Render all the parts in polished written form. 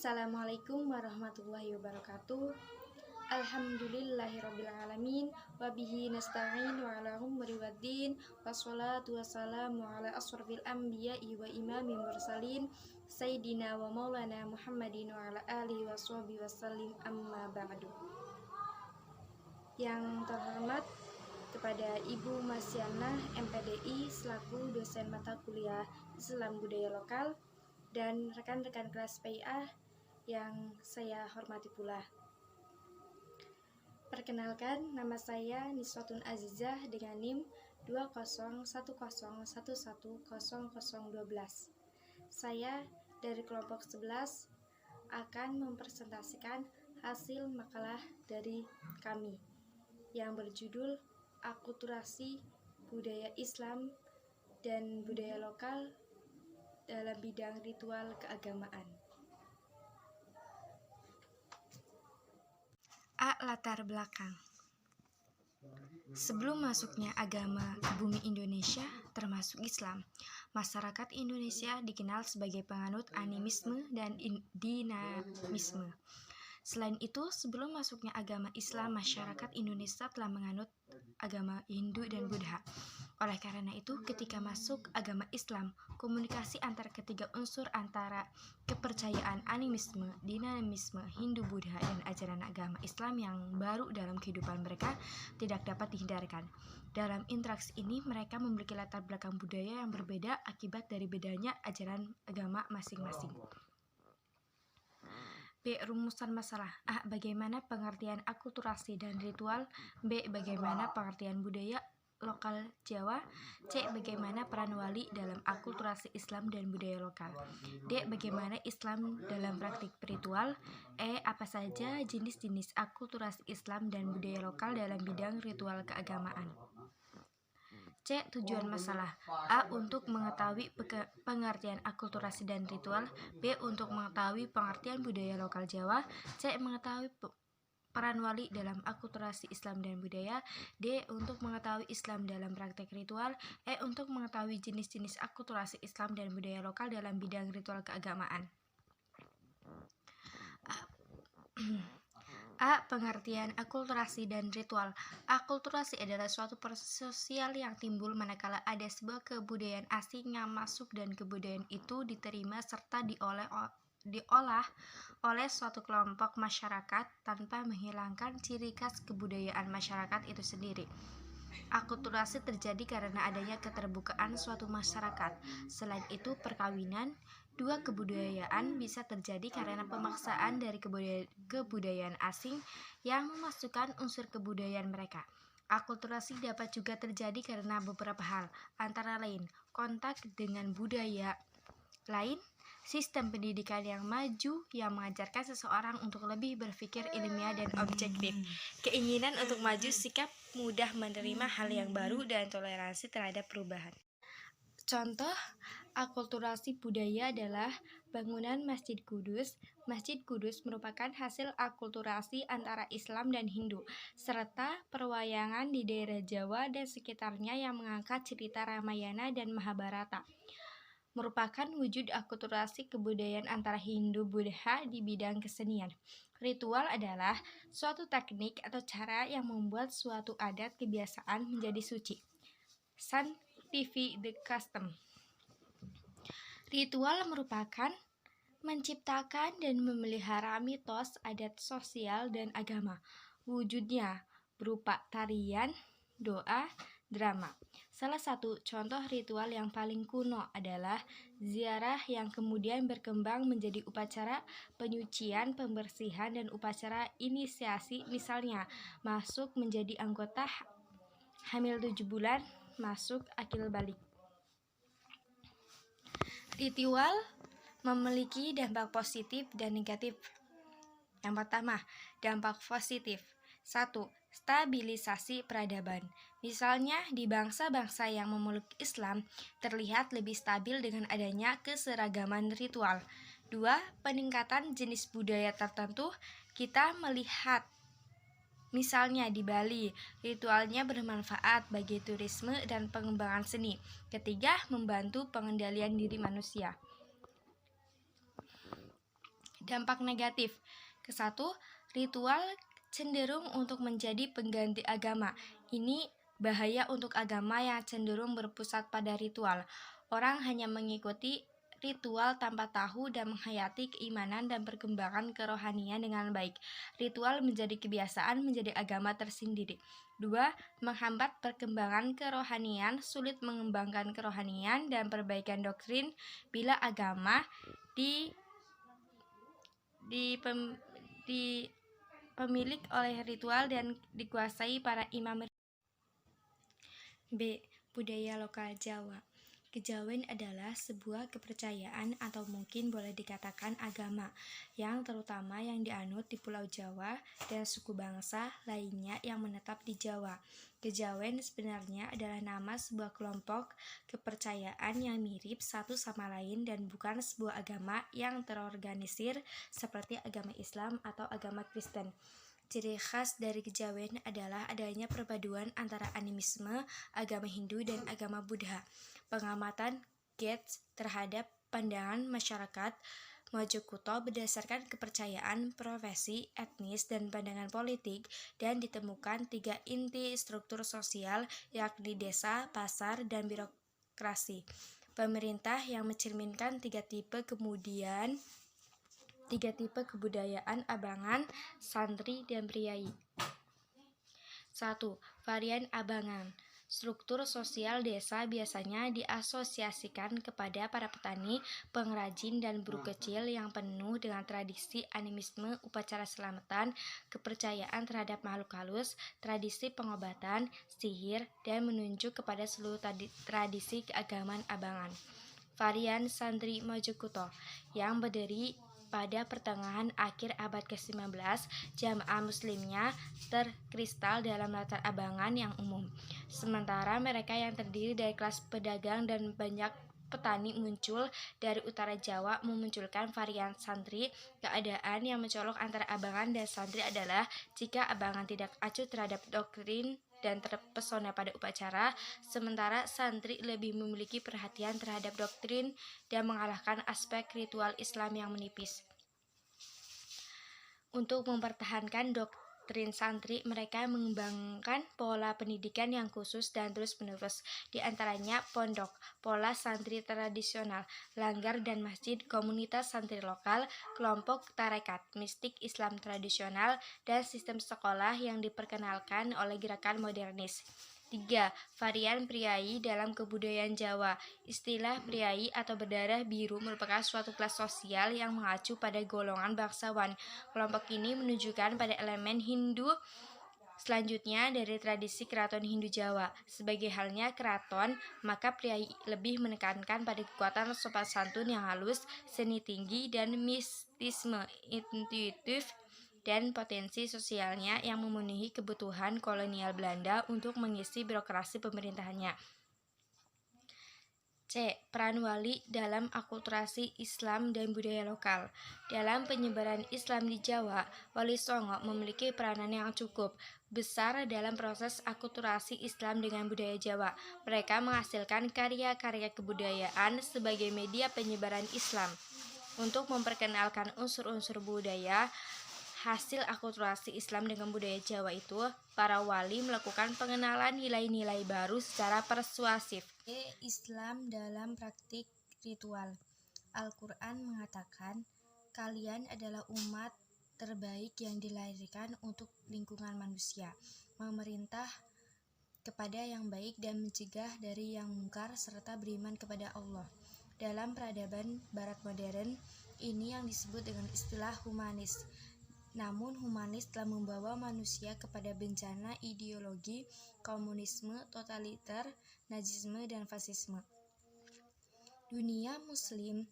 Assalamualaikum warahmatullahi wabarakatuh. Alhamdulillahirrabbilalamin. Wabihi nasta'in wa ala umri waddin. Wassalatu wassalamu ala asrafil anbiya'i wa imamil mursalin Sayyidina wa maulana Muhammadin wa ala alihi wa sahbihi wasallim, amma ba'du. Yang terhormat kepada Ibu Masyana MPDI selaku dosen mata kuliah Islam Budaya Lokal dan rekan-rekan kelas PIA yang saya hormati pula. Perkenalkan, nama saya Niswatun Azizah dengan NIM 20101100012. Saya dari kelompok 11 akan mempresentasikan hasil makalah dari kami yang berjudul Akulturasi Budaya Islam dan Budaya Lokal dalam bidang ritual keagamaan. Latar belakang. Sebelum masuknya agama ke bumi Indonesia, termasuk Islam, masyarakat Indonesia dikenal sebagai penganut animisme dan dinamisme. Selain itu, sebelum masuknya agama Islam, masyarakat Indonesia telah menganut agama Hindu dan Buddha. Oleh karena itu, ketika masuk agama Islam, komunikasi antara ketiga unsur antara kepercayaan animisme, dinamisme, Hindu-Buddha, dan ajaran agama Islam yang baru dalam kehidupan mereka tidak dapat dihindarkan. Dalam interaksi ini, mereka memiliki latar belakang budaya yang berbeda akibat dari bedanya ajaran agama masing-masing. B. Rumusan masalah. A. Bagaimana pengertian akulturasi dan ritual. B. Bagaimana pengertian budaya lokal Jawa. C. Bagaimana peran wali dalam akulturasi Islam dan budaya lokal. D. Bagaimana Islam dalam praktik ritual. E. Apa saja jenis-jenis akulturasi Islam dan budaya lokal dalam bidang ritual keagamaan. C. Tujuan masalah. A. Untuk mengetahui pengertian akulturasi dan ritual. B. Untuk mengetahui pengertian budaya lokal Jawa. C. Mengetahui peran wali dalam akulturasi Islam dan budaya. D. Untuk mengetahui Islam dalam praktek ritual. E. Untuk mengetahui jenis-jenis akulturasi Islam dan budaya lokal dalam bidang ritual keagamaan. A. Pengertian akulturasi dan ritual. Akulturasi adalah suatu proses sosial yang timbul manakala ada sebuah kebudayaan asing yang masuk dan kebudayaan itu diterima serta diolah oleh suatu kelompok masyarakat tanpa menghilangkan ciri khas kebudayaan masyarakat itu sendiri. Akulturasi terjadi karena adanya keterbukaan suatu masyarakat. Selain itu, perkawinan dua kebudayaan bisa terjadi karena pemaksaan dari kebudayaan asing yang memasukkan unsur kebudayaan mereka. Akulturasi dapat juga terjadi karena beberapa hal, antara lain kontak dengan budaya lain, sistem pendidikan yang maju yang mengajarkan seseorang untuk lebih berpikir ilmiah dan objektif, keinginan untuk maju, sikap mudah menerima hal yang baru, dan toleransi terhadap perubahan. Contoh akulturasi budaya adalah bangunan Masjid Qudus. Masjid Qudus merupakan hasil akulturasi antara Islam dan Hindu, serta perwayangan di daerah Jawa dan sekitarnya yang mengangkat cerita Ramayana dan Mahabharata. Merupakan wujud akulturasi kebudayaan antara Hindu-Buddha di bidang kesenian. Ritual adalah suatu teknik atau cara yang membuat suatu adat kebiasaan menjadi suci. Sanctify the custom. Ritual merupakan menciptakan dan memelihara mitos, adat sosial, dan agama. Wujudnya berupa tarian, doa, drama. Salah satu contoh ritual yang paling kuno adalah ziarah yang kemudian berkembang menjadi upacara penyucian, pembersihan, dan upacara inisiasi, misalnya masuk menjadi anggota, hamil 7 bulan, masuk akil balik. Ritual memiliki dampak positif dan negatif. Yang pertama, dampak positif. 1. Stabilisasi peradaban. Misalnya di bangsa-bangsa yang memeluk Islam terlihat lebih stabil dengan adanya keseragaman ritual. 2. Peningkatan jenis budaya tertentu. Kita melihat misalnya di Bali, ritualnya bermanfaat bagi turisme dan pengembangan seni. Ketiga, membantu pengendalian diri manusia. Dampak negatif. Kesatu, ritual cenderung untuk menjadi pengganti agama. Ini bahaya untuk agama yang cenderung berpusat pada ritual. Orang hanya mengikuti ritual tanpa tahu dan menghayati keimanan dan perkembangan kerohanian dengan baik. Ritual menjadi kebiasaan, menjadi agama tersendiri. 2. Menghambat perkembangan kerohanian, sulit mengembangkan kerohanian dan perbaikan doktrin bila agama pemilik oleh ritual dan dikuasai para imam. B. Budaya lokal Jawa. Kejawen adalah sebuah kepercayaan atau mungkin boleh dikatakan agama yang terutama yang dianut di Pulau Jawa dan suku bangsa lainnya yang menetap di Jawa. Kejawen sebenarnya adalah nama sebuah kelompok kepercayaan yang mirip satu sama lain dan bukan sebuah agama yang terorganisir seperti agama Islam atau agama Kristen. Ciri khas dari kejawen adalah adanya perpaduan antara animisme, agama Hindu, dan agama Buddha. Pengamatan Gates terhadap pandangan masyarakat Mojokerto berdasarkan kepercayaan, profesi, etnis, dan pandangan politik, dan ditemukan 3 inti struktur sosial, yakni desa, pasar, dan birokrasi. Pemerintah yang mencerminkan 3 tipe kebudayaan abangan, santri, dan priai. 1. Varian abangan. Struktur sosial desa biasanya diasosiasikan kepada para petani, pengrajin, dan buruh kecil yang penuh dengan tradisi animisme, upacara selamatan, kepercayaan terhadap makhluk halus, tradisi pengobatan, sihir, dan menunjuk kepada seluruh tradisi keagamaan abangan. Varian santri Mojokerto yang berdiri pada pertengahan akhir abad ke-19, jamaah muslimnya terkristal dalam latar abangan yang umum. Sementara mereka yang terdiri dari kelas pedagang dan banyak petani muncul dari utara Jawa memunculkan varian santri. Keadaan yang mencolok antara abangan dan santri adalah jika abangan tidak acuh terhadap doktrin dan terpesona pada upacara, sementara santri lebih memiliki perhatian terhadap doktrin dan mengalahkan aspek ritual Islam yang menipis. Untuk mempertahankan doktrin santri, mereka mengembangkan pola pendidikan yang khusus dan terus-menerus, di antaranya pondok, pola santri tradisional, langgar dan masjid, komunitas santri lokal, kelompok tarekat, mistik Islam tradisional, dan sistem sekolah yang diperkenalkan oleh gerakan modernis. 3. Varian priai dalam kebudayaan Jawa. Istilah priai atau berdarah biru merupakan suatu kelas sosial yang mengacu pada golongan bangsawan. Kelompok ini menunjukkan pada elemen Hindu. Selanjutnya, dari tradisi keraton Hindu Jawa. Sebagai halnya keraton, maka priai lebih menekankan pada kekuatan sopan santun yang halus, seni tinggi, dan mistisme intuitif dan potensi sosialnya yang memenuhi kebutuhan kolonial Belanda untuk mengisi birokrasi pemerintahannya. C. Peran wali dalam akulturasi Islam dan budaya lokal. Dalam penyebaran Islam di Jawa, Wali Songo memiliki peranan yang cukup besar dalam proses akulturasi Islam dengan budaya Jawa. Mereka menghasilkan karya-karya kebudayaan sebagai media penyebaran Islam. Untuk memperkenalkan unsur-unsur budaya hasil akulturasi Islam dengan budaya Jawa itu, para wali melakukan pengenalan nilai-nilai baru secara persuasif. Islam dalam praktik ritual. Al-Quran mengatakan, kalian adalah umat terbaik yang dilahirkan untuk lingkungan manusia, memerintah kepada yang baik dan mencegah dari yang mungkar serta beriman kepada Allah. Dalam peradaban barat modern, ini yang disebut dengan istilah humanis. Namun humanis telah membawa manusia kepada bencana ideologi komunisme, totaliter, nazisme, dan fasisme. Dunia muslim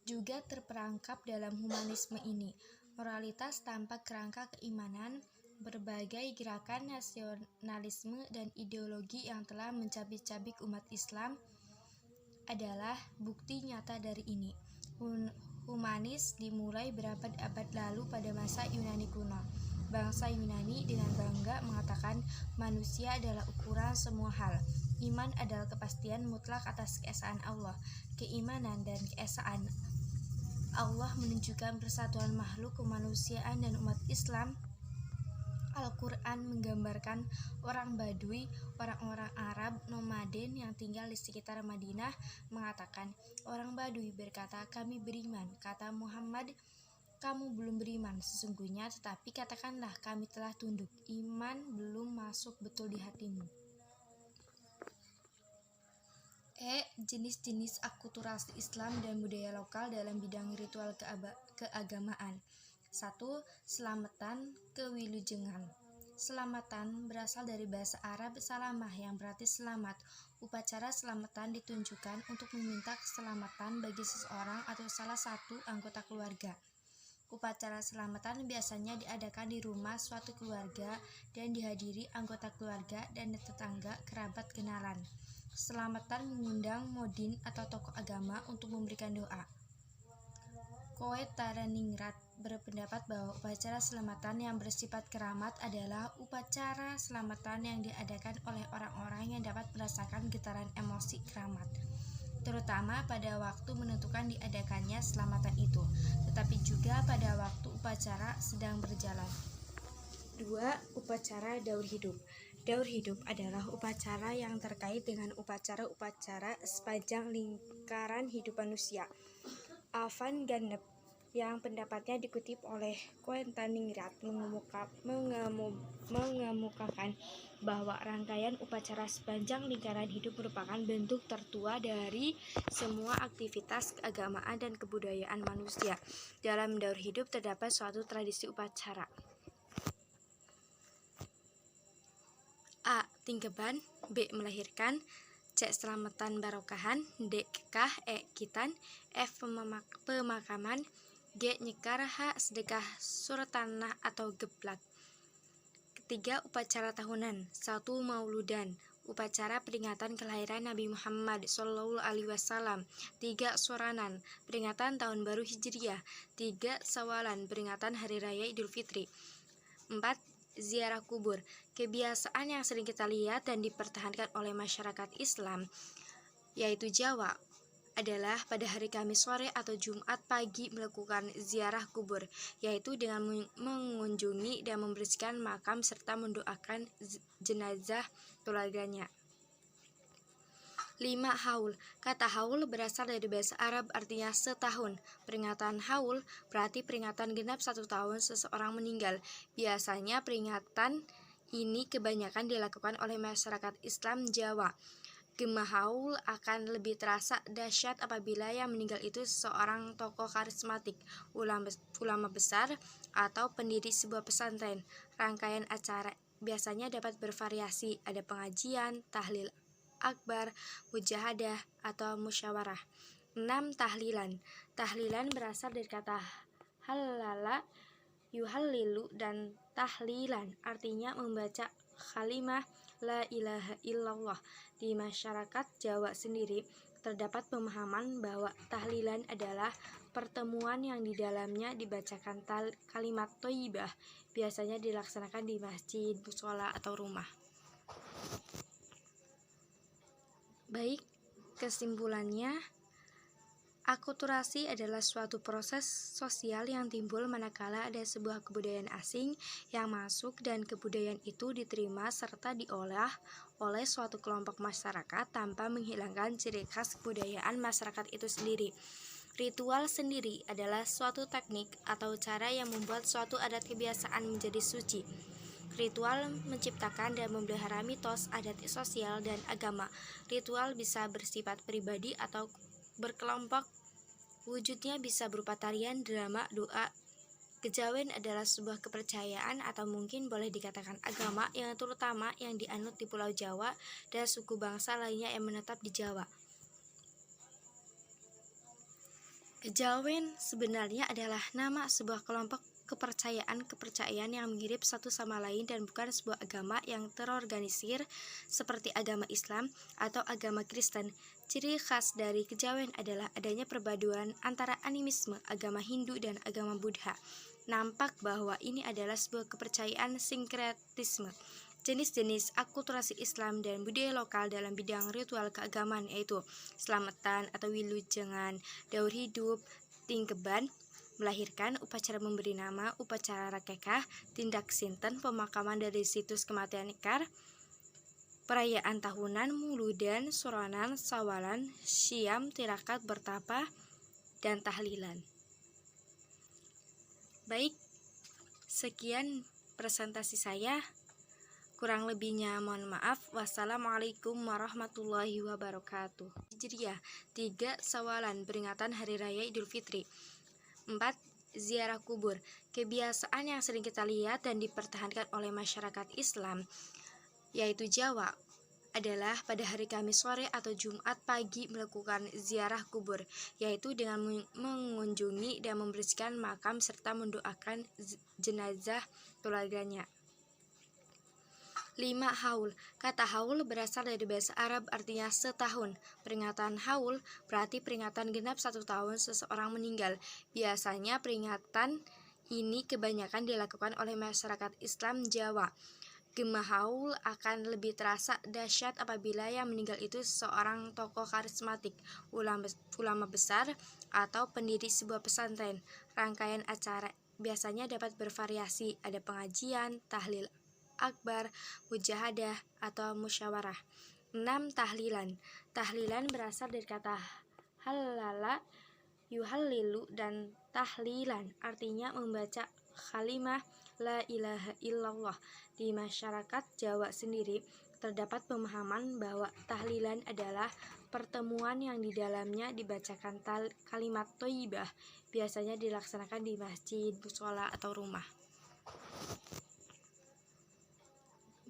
juga terperangkap dalam humanisme ini. Moralitas tanpa kerangka keimanan, berbagai gerakan nasionalisme dan ideologi yang telah mencabik-cabik umat Islam adalah bukti nyata dari ini. Humanis dimulai berabad-abad lalu pada masa Yunani kuno. Bangsa Yunani dengan bangga mengatakan manusia adalah ukuran semua hal. Iman adalah kepastian mutlak atas keesaan Allah. Keimanan dan keesaan Allah menunjukkan persatuan makhluk kemanusiaan dan umat Islam. Al-Quran menggambarkan orang Badui, orang-orang Arab nomaden yang tinggal di sekitar Madinah, mengatakan, orang Badui berkata, kami beriman. Kata Muhammad, kamu belum beriman sesungguhnya, tetapi katakanlah kami telah tunduk. Iman belum masuk betul di hatimu. Jenis-jenis akulturasi Islam dan budaya lokal dalam bidang ritual keagamaan. 1. Selamatan kewilujengan. Selamatan berasal dari bahasa Arab salamah yang berarti selamat. Upacara selamatan ditunjukkan untuk meminta keselamatan bagi seseorang atau salah satu anggota keluarga. Upacara selamatan biasanya diadakan di rumah suatu keluarga dan dihadiri anggota keluarga dan tetangga, kerabat, kenalan. Selamatan mengundang modin atau tokoh agama untuk memberikan doa. Koetaraningrat berpendapat bahwa upacara selamatan yang bersifat keramat adalah upacara selamatan yang diadakan oleh orang-orang yang dapat merasakan getaran emosi keramat, terutama pada waktu menentukan diadakannya selamatan itu, tetapi juga pada waktu upacara sedang berjalan. 2. Upacara daur hidup. Daur hidup adalah upacara yang terkait dengan upacara-upacara sepanjang lingkaran hidup manusia. Alvan Gannep yang pendapatnya dikutip oleh Koetaraningrat mengemukakan bahwa rangkaian upacara sepanjang lingkaran hidup merupakan bentuk tertua dari semua aktivitas keagamaan dan kebudayaan manusia. Dalam daur hidup terdapat suatu tradisi upacara. A. Tingkeban, B. Melahirkan, C. Selamatan barokahan, D. Kekah, E. Kitan, F. Pemakaman, G. Nyekar, H. Sedekah surtanah atau geblak. Ketiga, upacara tahunan. 1. Mauludan, upacara peringatan kelahiran Nabi Muhammad SAW. 3. Suranan, peringatan tahun baru Hijriah. 3. Sawalan, peringatan hari raya Idul Fitri. 4. Ziarah kubur, kebiasaan yang sering kita lihat dan dipertahankan oleh masyarakat Islam, yaitu Jawa, adalah pada hari Kamis sore atau Jumat pagi melakukan ziarah kubur, yaitu dengan mengunjungi dan membersihkan makam serta mendoakan jenazah keluarganya. 5. Haul. Kata haul berasal dari bahasa Arab artinya setahun. Peringatan haul berarti peringatan genap 1 tahun seseorang meninggal. Biasanya peringatan ini kebanyakan dilakukan oleh masyarakat Islam Jawa. Gema haul akan lebih terasa dahsyat apabila yang meninggal itu seorang tokoh karismatik, ulama besar, atau pendiri sebuah pesantren. Rangkaian acara biasanya dapat bervariasi, ada pengajian, tahlil akbar, mujahadah, atau musyawarah. 6. Tahlilan. Tahlilan berasal dari kata halala, yuhallilu, dan tahlilan artinya membaca kalimah la ilaha illallah. Di masyarakat Jawa sendiri terdapat pemahaman bahwa tahlilan adalah pertemuan yang di dalamnya dibacakan kalimat thayyibah, biasanya dilaksanakan di masjid, mushola, atau rumah. Baik, kesimpulannya, akulturasi adalah suatu proses sosial yang timbul manakala ada sebuah kebudayaan asing yang masuk dan kebudayaan itu diterima serta diolah oleh suatu kelompok masyarakat tanpa menghilangkan ciri khas kebudayaan masyarakat itu sendiri. Ritual sendiri adalah suatu teknik atau cara yang membuat suatu adat kebiasaan menjadi suci. Ritual menciptakan dan memelihara mitos, adat sosial, dan agama. Ritual bisa bersifat pribadi atau berkelompok. Wujudnya bisa berupa tarian, drama, doa. Kejawen adalah sebuah kepercayaan atau mungkin boleh dikatakan agama yang terutama yang dianut di Pulau Jawa dan suku bangsa lainnya yang menetap di Jawa. Kejawen sebenarnya adalah nama sebuah kelompok kepercayaan yang mirip satu sama lain dan bukan sebuah agama yang terorganisir seperti agama Islam atau agama Kristen. Ciri khas dari kejawen adalah adanya perpaduan antara animisme, agama Hindu, dan agama Buddha. Nampak bahwa ini adalah sebuah kepercayaan sinkretisme. Jenis-jenis akulturasi Islam dan budaya lokal dalam bidang ritual keagamaan yaitu selamatan atau wilujengan, daur hidup, tingkeban, melahirkan, upacara memberi nama, upacara rakekah, tindak sinten, pemakaman dari situs kematian ikar, perayaan tahunan, muludan, soronan, sawalan, syam, tirakat, bertapa, dan tahlilan. Baik, sekian presentasi saya. Kurang lebihnya mohon maaf. Wassalamualaikum warahmatullahi wabarakatuh. Hijriah 3. Sawalan, peringatan Hari Raya Idul Fitri. 4. Ziarah kubur, kebiasaan yang sering kita lihat dan dipertahankan oleh masyarakat Islam, yaitu Jawa, adalah pada hari Kamis sore atau Jumat pagi melakukan ziarah kubur, yaitu dengan mengunjungi dan membersihkan makam serta mendoakan jenazah keluarganya. 5. Haul. Kata haul berasal dari bahasa Arab, artinya setahun. Peringatan haul berarti peringatan genap 1 tahun seseorang meninggal. Biasanya peringatan ini kebanyakan dilakukan oleh masyarakat Islam Jawa. Gema haul akan lebih terasa dahsyat apabila yang meninggal itu seorang tokoh karismatik, ulama besar, atau pendiri sebuah pesantren. Rangkaian acara biasanya dapat bervariasi, ada pengajian, tahlil akbar, mujahadah, atau musyawarah. 6. Tahlilan. Tahlilan berasal dari kata halala, yuhallilu, dan tahlilan artinya membaca kalimah la ilaha illallah. Di masyarakat Jawa sendiri terdapat pemahaman bahwa tahlilan adalah pertemuan yang di dalamnya dibacakan kalimat thayyibah, biasanya dilaksanakan di masjid, mushola, atau rumah.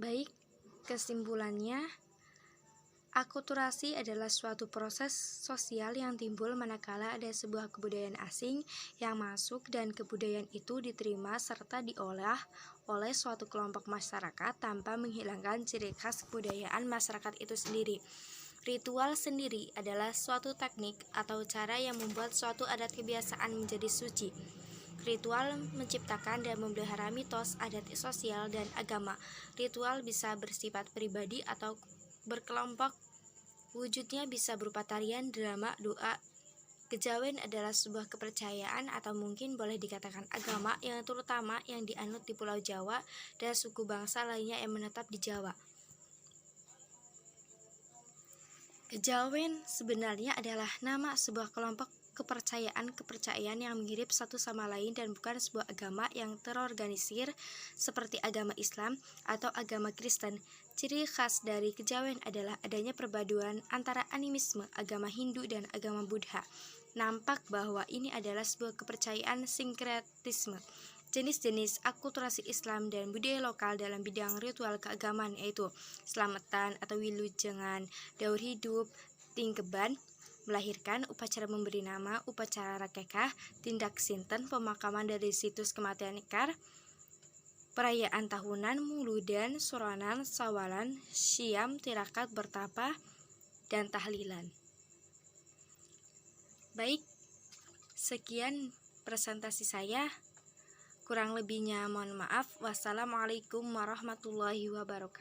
Baik, kesimpulannya, akulturasi adalah suatu proses sosial yang timbul manakala ada sebuah kebudayaan asing yang masuk dan kebudayaan itu diterima serta diolah oleh suatu kelompok masyarakat tanpa menghilangkan ciri khas kebudayaan masyarakat itu sendiri. Ritual sendiri adalah suatu teknik atau cara yang membuat suatu adat kebiasaan menjadi suci. Ritual menciptakan dan memelihara mitos, adat sosial, dan agama. Ritual bisa bersifat pribadi atau berkelompok. Wujudnya bisa berupa tarian, drama, doa. Kejawen adalah sebuah kepercayaan atau mungkin boleh dikatakan agama yang terutama yang dianut di Pulau Jawa dan suku bangsa lainnya yang menetap di Jawa. Kejawen sebenarnya adalah nama sebuah kelompok kepercayaan yang mirip satu sama lain dan bukan sebuah agama yang terorganisir seperti agama Islam atau agama Kristen. Ciri khas dari kejawen adalah adanya perpaduan antara animisme, agama Hindu, dan agama Buddha. Nampak bahwa ini adalah sebuah kepercayaan sinkretisme. Jenis-jenis akulturasi Islam dan budaya lokal dalam bidang ritual keagamaan yaitu selamatan atau wilujengan, daur hidup, tingkeban, melahirkan, upacara memberi nama, upacara rakekah, tindak sinten, pemakaman dari situs kematian ikar, perayaan tahunan, muludan, soronan, sawalan, syam, tirakat, bertapa, dan tahlilan. Baik, sekian presentasi saya. Kurang lebihnya mohon maaf. Wassalamualaikum warahmatullahi wabarakatuh.